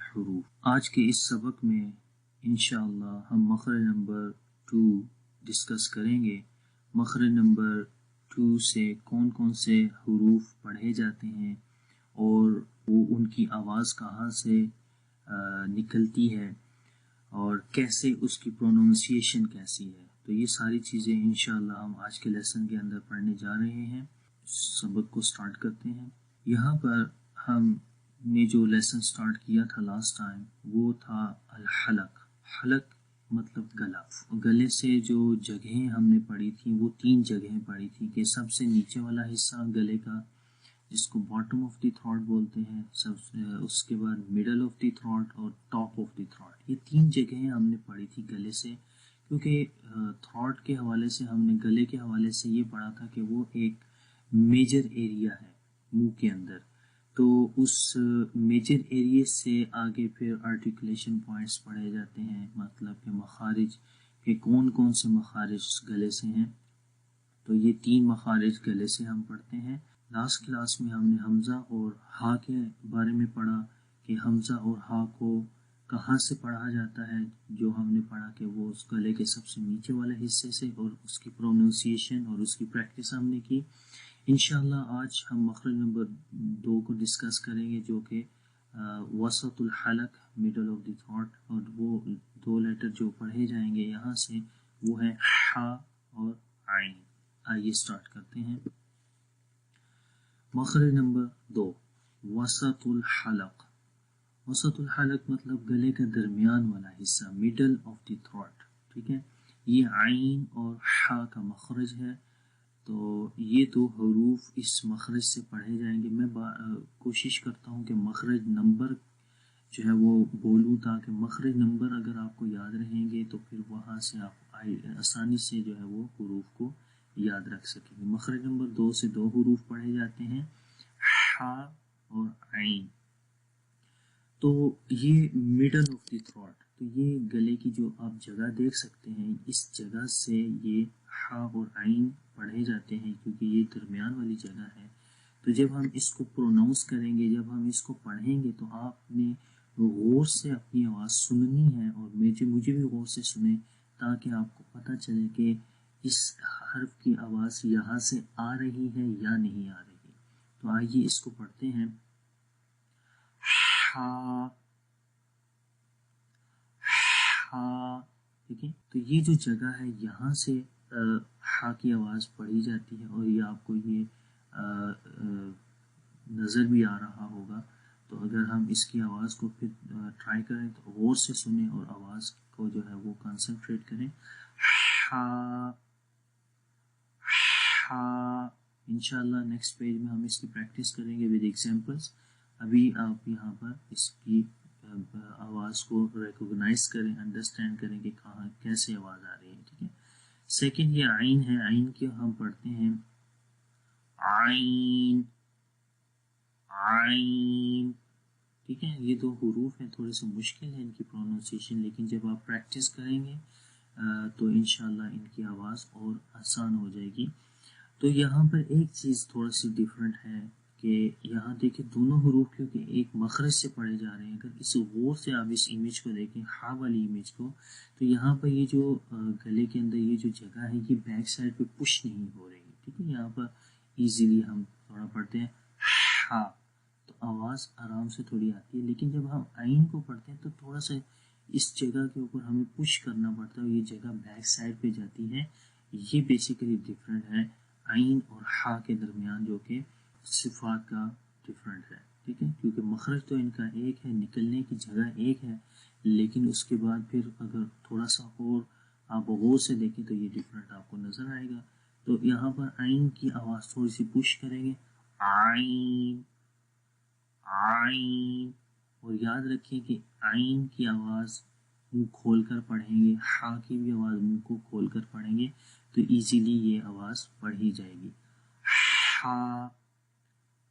حروف۔ آج کے اس سبق میں انشاءاللہ ہم مخرج نمبر 2 ڈسکس کریں گے۔ مخرج نمبر 2 سے کون کون سے حروف پڑھے جاتے ہیں اور وہ ان کی آواز کہاں سے نکلتی ہے اور کیسے اس کی پروننسیشن کیسی ہے۔ تو یہ ساری چیزیں انشاءاللہ ہم آج کے لیسن کے اندر پڑھنے جا رہے ہیں۔ سبق کو سٹارٹ کرتے ہیں۔ یہاں پر ہم نے جو لیسن سٹارٹ کیا تھا لاسٹ ٹائم وہ تھا الحلق۔ حلق مطلب گلا۔ گلے سے جو جگہیں ہم نے پڑھی تھیں وہ 3 جگہیں پڑھی تھیں کہ سب سے نیچے والا حصہ گلے کا جس کو باٹم آف دی تھروٹ بولتے ہیں، اس کے بعد مڈل آف دی تھروٹ اور ٹاپ آف دی تھروٹ۔ یہ 3 جگہیں ہم نے پڑھی تھی گلے سے، کیونکہ تھروٹ کے حوالے سے ہم نے گلے کے حوالے سے یہ پڑھا تھا کہ وہ ایک میجر ایریا ہے منہ کے اندر، تو اس میجر ایریا سے آگے پھر آرٹیکولیشن پوائنٹس پڑھے جاتے ہیں، مطلب کہ مخارج کہ کون کون سے مخارج گلے سے ہیں۔ تو یہ 3 مخارج گلے سے ہم پڑھتے ہیں۔ لاسٹ کلاس میں ہم نے حمزہ اور ہا کے بارے میں پڑھا کہ حمزہ اور ہا کو کہاں سے پڑھا جاتا ہے، جو ہم نے پڑھا کہ وہ اس گلے کے سب سے نیچے والے حصے سے، اور اس کی پروننسیشن اور اس کی پریکٹس ہم نے کی۔ انشاءاللہ آج ہم مخرج نمبر 2 کو ڈسکس کریں گے، جو کہ وسط الحلق، مڈل آف دی تھروٹ، اور وہ 2 لیٹر جو پڑھے جائیں گے یہاں سے وہ ہے ہا اور عین۔ آئیے سٹارٹ کرتے ہیں۔ مخرج نمبر 2 وسط الحلق۔ وسط الحلق مطلب گلے کا درمیان والا حصہ، مڈل آف دی تھروٹ، ٹھیک ہے۔ یہ عین اور ہا کا مخرج ہے، تو یہ 2 حروف اس مخرج سے پڑھے جائیں گے۔ میں کوشش کرتا ہوں کہ مخرج نمبر جو ہے وہ بولوں تاکہ مخرج نمبر اگر آپ کو یاد رہیں گے تو پھر وہاں سے آپ آسانی سے جو ہے وہ حروف کو یاد رکھ سکیں گے۔ مخرج نمبر 2 سے 2 حروف پڑھے جاتے ہیں، ہا اور عین۔ تو یہ مڈل آف دی تھروٹ، تو یہ گلے کی جو آپ جگہ دیکھ سکتے ہیں، اس جگہ سے یہ ہا اور عین پڑھے جاتے ہیں کیونکہ یہ درمیان والی جگہ ہے۔ تو جب ہم اس کو پروناؤنس کریں گے، جب ہم اس کو پڑھیں گے تو آپ نے غور سے اپنی آواز سننی ہے، اور مجھے بھی غور سے سنیں تاکہ آپ کو پتہ چلے کہ اس حرف کی آواز یہاں سے آ رہی ہے یا نہیں آ رہی۔ تو آئیے اس کو پڑھتے ہیں۔ ہا ہا، ٹھیک ہے۔ تو یہ جو جگہ ہے یہاں سے ہا کی آواز پڑھی جاتی ہے، اور یہ آپ کو یہ نظر بھی آ رہا ہوگا۔ تو اگر ہم اس کی آواز کو پھر ٹرائی کریں تو غور سے سنیں اور آواز کو جو ہے وہ کنسنٹریٹ کریں۔ ہا ہا۔ انشاءاللہ نیکسٹ پیج میں ہم اس کی پریکٹس کریں گے ود ایگزامپلس۔ ابھی آپ یہاں پر اس کی آواز کو ریکوگنائز کریں، انڈرسٹینڈ کریں کہ کہاں کیسے آواز آ رہی ہے، ٹھیک ہے۔ سیکنڈ یہ عین ہے، عین کے ہم پڑھتے ہیں عین عین، ٹھیک ہے۔ یہ 2 حروف ہیں، تھوڑے سے مشکل ہے ان کی پروننسیشن، لیکن جب آپ پریکٹس کریں گے تو انشاءاللہ ان کی آواز اور آسان ہو جائے گی۔ تو یہاں پر ایک چیز تھوڑا سی ڈیفرنٹ ہے کہ یہاں دیکھیں دونوں حروف کیونکہ ایک مخرج سے پڑھے جا رہے ہیں، اگر اس غور سے آپ اس امیج کو دیکھیں، ہا والی امیج کو، تو یہاں پر یہ جو گلے کے اندر یہ جو جگہ ہے یہ بیک سائڈ پہ پش نہیں ہو رہی، ٹھیک ہے۔ یہاں پر ایزیلی ہم تھوڑا پڑھتے ہیں ہا، تو آواز آرام سے تھوڑی آتی ہے، لیکن جب ہم عین کو پڑھتے ہیں تو تھوڑا سا اس جگہ کے اوپر ہمیں پش کرنا پڑتا ہے، اور یہ جگہ بیک سائڈ پہ جاتی ہے۔ یہ بیسیکلی ڈفرینٹ ہے عین اور ہا کے درمیان، جو کہ صفات کا ڈفرینٹ ہے، ٹھیک ہے۔ کیونکہ مخرج تو ان کا ایک ہے، نکلنے کی جگہ ایک ہے، لیکن اس کے بعد پھر اگر تھوڑا سا اور آپ غور سے دیکھیں تو یہ ڈفرینٹ آپ کو نظر آئے گا۔ تو یہاں پر عین کی آواز تھوڑی سی پش کریں گے، عین عین، اور یاد رکھیں کہ عین کی آواز منہ کھول کر پڑھیں گے، ہا کی بھی آواز منہ کو کھول کر پڑھیں گے، تو ایزیلی یہ آواز پڑھی جائے گی۔ ہا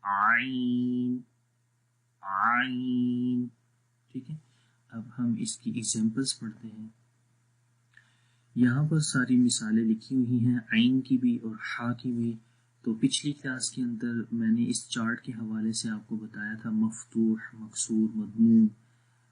عین عین، ٹھیک ہے۔ اب ہم اس کی ایگزامپلس پڑھتے ہیں۔ یہاں پر ساری مثالیں لکھی ہوئی ہیں، عین کی بھی اور ہا کی بھی۔ تو پچھلی کلاس کے اندر میں نے اس چارٹ کے حوالے سے آپ کو بتایا تھا مفتوح، مکسور، مضموم،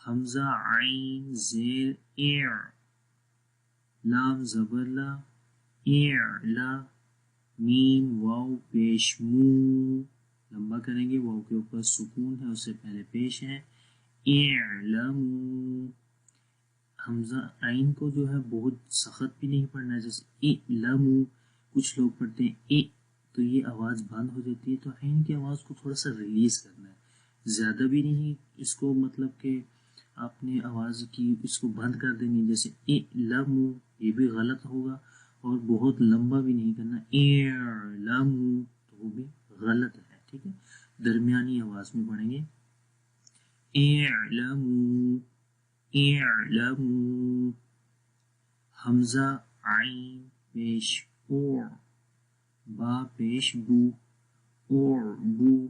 حمزہ عین زیر ایر، لام زبر لا، ایر لا، میم واو پیش مو، لمبا کریں گے، واو کے اوپر سکون ہے، اس سے پہلے پیش ہے، اعلمو، حمزہ عین کو جو ہے بہت سخت بھی نہیں پڑھنا ہے، جیسے اعلمو کچھ لوگ پڑھتے ہیں تو یہ آواز بند ہو جاتی ہے، تو عین کی آواز کو تھوڑا سا ریلیز کرنا ہے، زیادہ بھی نہیں اس کو مطلب کہ آپ نے آواز کی اس کو بند کر دینی، جیسے اعلمو یہ بھی غلط ہوگا، اور بہت لمبا بھی نہیں کرنا، اعلمو تو وہ بھی غلط ہے، ٹھیک ہے، درمیانی آواز میں پڑھیں گے، اعلمو اعلمو، حمزہ عین پیش اور، با پیش بو، اور بو،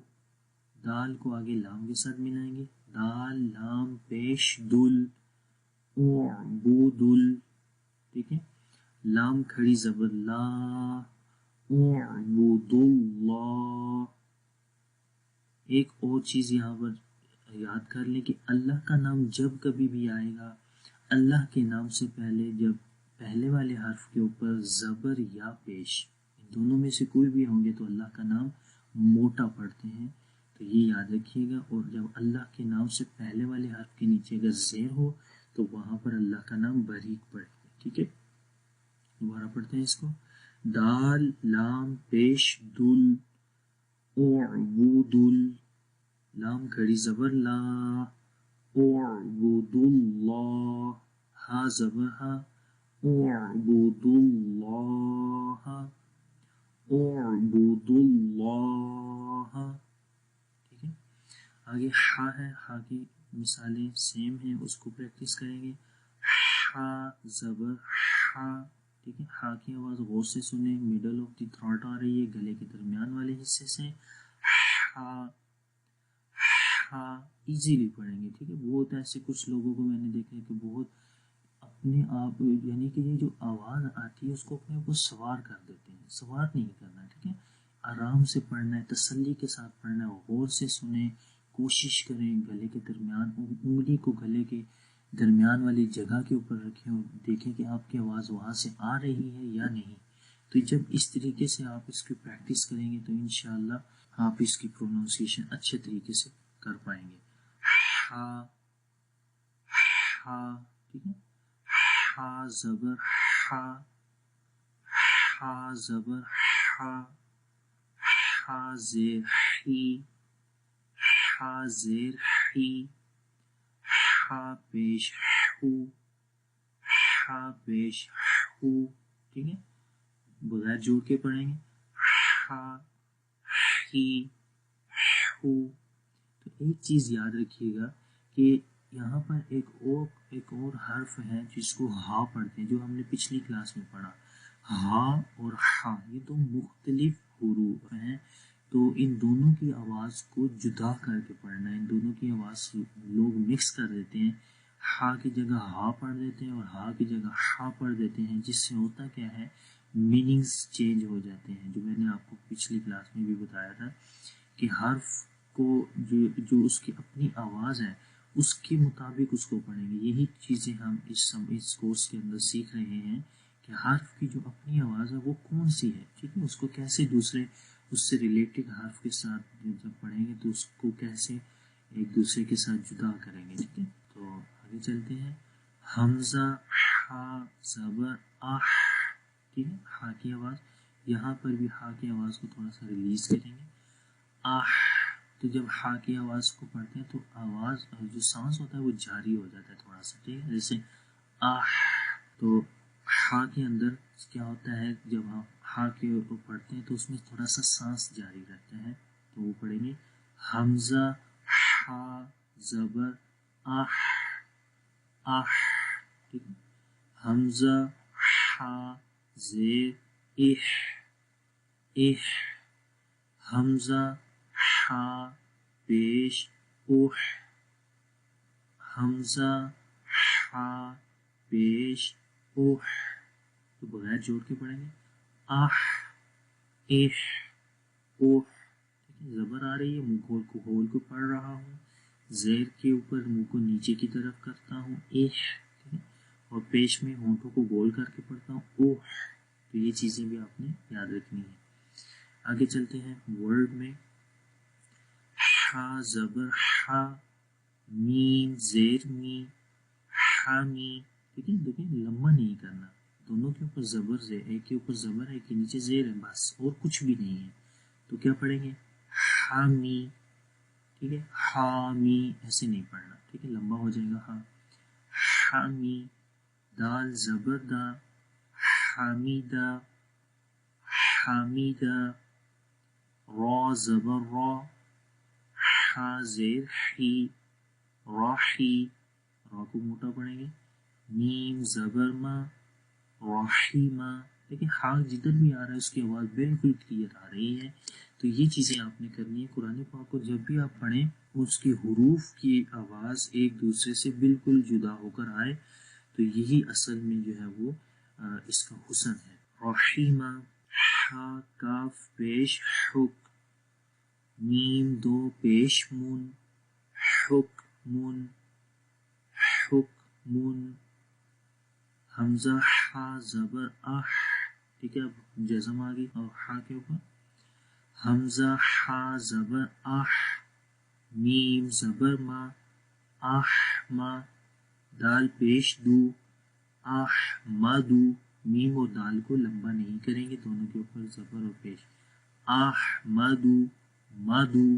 دال کو آگے لام کے ساتھ ملائیں گے، دال لام پیش دل، اور بو دل، ٹھیک ہے، لام کھڑی زبر لا، اور بو دل، ایک اور چیز یہاں پر یاد کر لیں کہ اللہ کا نام جب کبھی بھی آئے گا، اللہ کے نام سے پہلے جب پہلے والے حرف کے اوپر زبر یا پیش، ان دونوں میں سے کوئی بھی ہوں گے تو اللہ کا نام موٹا پڑھتے ہیں، تو یہ یاد رکھیے گا، اور جب اللہ کے نام سے پہلے والے حرف کے نیچے اگر زیر ہو تو وہاں پر اللہ کا نام باریک پڑھیں گے، ٹھیک ہے، دوبارہ پڑھتے ہیں اس کو، دال لام پیش دل، اور دل، لام کھڑی زبر لا، اعبد اللہ، ہا زبر ہا، اعبد اللہ، اعبد اللہ، ٹھیک ہے، آگے ہا ہے، ہا کی مثالیں سیم ہیں، اس کو پریکٹس کریں گے، ہا زبر ہا، ٹھیک ہے، ہا کی آواز غور سے سنیں، میڈل آف دی تھروٹ آ رہی ہے، گلے کے درمیان والے حصے سے، ہا ایزیلی پڑھیں گے، ٹھیک ہے، بہت ایسے کچھ لوگوں کو میں نے دیکھا ہے کہ بہت اپنے آپ یعنی کہ یہ جو آواز آتی ہے اس کو اپنے اوپر سوار کر دیتے ہیں، سوار نہیں کرنا، ٹھیک ہے، آرام سے پڑھنا ہے، تسلی کے ساتھ پڑھنا ہے، غور سے سنیں، کوشش کریں گلے کے درمیان انگلی کو گلے کے درمیان والی جگہ کے اوپر رکھیں اور دیکھیں کہ آپ کی آواز وہاں سے آ رہی ہے یا نہیں، تو جب اس طریقے سے آپ اس کی پریکٹس کریں گے تو انشاءاللہ آپ اس کی پروننسیشن اچھے طریقے سے کر پائیں گے، ہا ہا، ٹھیک ہے، ہا زبر ہا، ہا زبر ہا، ہا زیر ہی، ہا زیر ہی، ہا پیش ہو، ہا پیش ہو، ٹھیک ہے، بغیر جوڑ کے پڑھیں گے، ہا ہی ہو، تو ایک چیز یاد رکھیے گا کہ یہاں پر ایک اور حرف ہے جس کو ہا پڑھتے ہیں، جو ہم نے پچھلی کلاس میں پڑھا، ہا اور ہا یہ دو مختلف حروف ہیں، تو ان دونوں کی آواز کو جدا کر کے پڑھنا ہے، ان دونوں کی آواز لوگ مکس کر دیتے ہیں، ہا کی جگہ ہا پڑھ دیتے ہیں اور ہا کی جگہ ہا پڑھ دیتے ہیں، جس سے ہوتا کیا ہے میننگز چینج ہو جاتے ہیں، جو میں نے آپ کو پچھلی کلاس میں بھی بتایا تھا کہ حرف کو جو اس کی اپنی آواز ہے اس کے مطابق اس کو پڑھیں گے، یہی چیزیں ہم اس کورس کے اندر سیکھ رہے ہیں کہ حرف کی جو اپنی آواز ہے وہ کون سی ہے، ٹھیک ہے، اس کو کیسے دوسرے اس سے ریلیٹڈ حرف کے ساتھ جب پڑھیں گے تو اس کو کیسے ایک دوسرے کے ساتھ جدا کریں گے، ٹھیک ہے، تو آگے چلتے ہیں، حمزہ ہا زبر آہ، ٹھیک ہے، ہا کی آواز، یہاں پر بھی ہا کی آواز کو تھوڑا سا ریلیز کریں گے، آہ، تو جب ہا کی آواز کو پڑھتے ہیں تو آواز جو سانس ہوتا ہے وہ جاری ہو جاتا ہے تھوڑا سا، ٹھیک ہے، جیسے آہ، تو ہا کے اندر کیا ہوتا ہے جب ہم ہا کے پڑھتے ہیں تو اس میں تھوڑا سا سانس جاری رہتا ہے، تو وہ پڑھیں گے، حمزہ ہا زبر آہ، آہ، ٹھیک ہے، حمزہ ہا زیر اح، اح، حمزہ ہا پیش اوہ، حمزہ ہا پیش اوہ، تو بغیر جوڑ کے پڑھیں گے، آہ، اح، اوہ، ٹھیک ہے، زبر آ رہی ہے، منہ کھول کو پڑھ رہا ہوں، زیر کے اوپر منہ کو نیچے کی طرف کرتا ہوں ایح، اور پیش میں ہونٹوں کو گول کر کے پڑھتا ہوں اوہ. تو یہ چیزیں بھی آپ نے یاد رکھنی ہیں. آگے چلتے ہیں ورڈ میں. ہا زبر ہا، میم زیر می، حامی. ٹھیک ہے، دیکھیں لمبا نہیں کرنا، دونوں کے اوپر زبر زیر، ایک کے اوپر زبر ہے، ایک کے نیچے زیر ہے، بس اور کچھ بھی نہیں ہے. تو کیا پڑھیں گے؟ حامی. ٹھیک ہے، حامی ایسے نہیں پڑھنا، ٹھیک ہے، لمبا ہو جائے گا. ہاں حامی. دال زبر دا، حامیدہ، حامیدہ. را زبر را، ہا زیر حی، راحی. را کو موٹا پڑھیں گے. میم زبر ما، راحیمہ. لیکن ہا جدھر بھی آ رہا ہے اس کی آواز بالکل کلیئر آ رہی ہے. تو یہ چیزیں آپ نے کرنی ہے. قرآن پاک کو جب بھی آپ پڑھیں اس کی حروف کی آواز ایک دوسرے سے بالکل جدا ہو کر آئے، تو یہی اصل میں جو ہے وہ اس کا حسن ہے. رحیمہ. ہا کاف پیش حک، میم دو پیش من، حکمن، حکمن. حمزہ ہا زبر اح. ٹھیک ہے، اب جزم آ گئی اور ہا کے اوپر. حمزہ ہا زبر اح، میم زبر ما، احما. دال پیش دو، احمدو. میم اور دال کو لمبا نہیں کریں گے، دونوں کے اوپر زبر اور پیش. احمدو، مدو.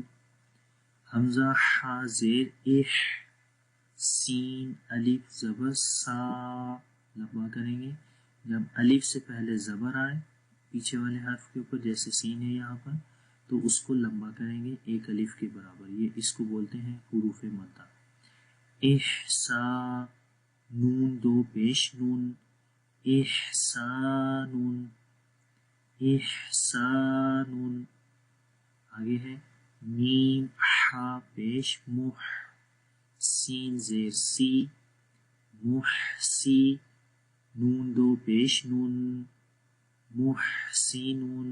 حمزہ ہا زیر اح، سین الف زبر سا. لمبا کریں گے. جب الف سے پہلے زبر آئے پیچھے والے حرف کے اوپر، جیسے سین ہے یہاں پر، تو اس کو لمبا کریں گے ایک الف کے برابر. یہ اس کو بولتے ہیں حروف مدہ. احسا، نون دو پیش نون، احسانون، احسانون. آگے ہے میم ہا پیش مح، سین زیر سی، محسی. نون دو پیش نون، محسنون،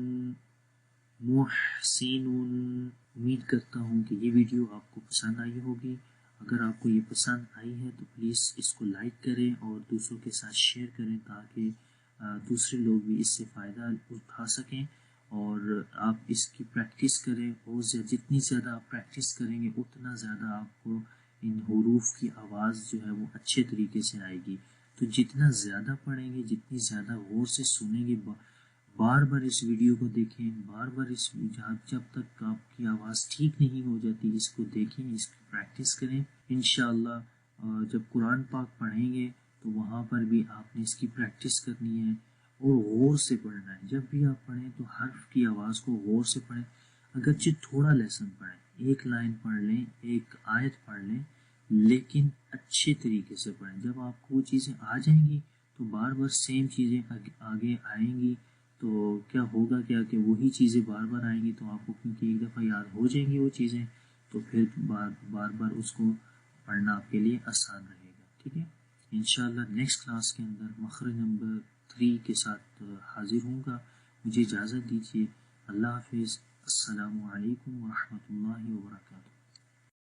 محسنون. امید کرتا ہوں کہ یہ ویڈیو آپ کو پسند آئی ہوگی. اگر آپ کو یہ پسند آئی ہے تو پلیز اس کو لائک کریں اور دوسروں کے ساتھ شیئر کریں تاکہ دوسرے لوگ بھی اس سے فائدہ اٹھا سکیں. اور آپ اس کی پریکٹس کریں، اور جتنی زیادہ آپ پریکٹس کریں گے اتنا زیادہ آپ کو ان حروف کی آواز جو ہے وہ اچھے طریقے سے آئے گی. تو جتنا زیادہ پڑھیں گے، جتنی زیادہ غور سے سنیں گے، بار بار اس ویڈیو کو دیکھیں، بار بار جب تک آپ کی آواز ٹھیک نہیں ہو جاتی اس کو دیکھیں، اس کی پریکٹس کریں. انشاءاللہ جب قرآن پاک پڑھیں گے تو وہاں پر بھی آپ نے اس کی پریکٹس کرنی ہے اور غور سے پڑھنا ہے. جب بھی آپ پڑھیں تو حرف کی آواز کو غور سے پڑھیں. اگرچہ تھوڑا لیسن پڑھیں، ایک لائن پڑھ لیں، ایک آیت پڑھ لیں، لیکن اچھے طریقے سے پڑھیں. جب آپ کو وہ چیزیں آ جائیں گی تو بار بار سیم چیزیں آگے آئیں گی. تو کیا ہوگا کہ وہی چیزیں بار بار آئیں گی تو آپ کو کیونکہ ایک دفعہ یاد ہو جائیں گی وہ چیزیں، تو پھر بار بار اس کو پڑھنا آپ کے لیے آسان رہے گا. ٹھیک ہے، انشاءاللہ نیکسٹ کلاس کے اندر مخرج نمبر 3 کے ساتھ حاضر ہوں گا. مجھے اجازت دیجیے. اللہ حافظ. السلام علیکم ورحمۃ اللہ وبرکاتہ.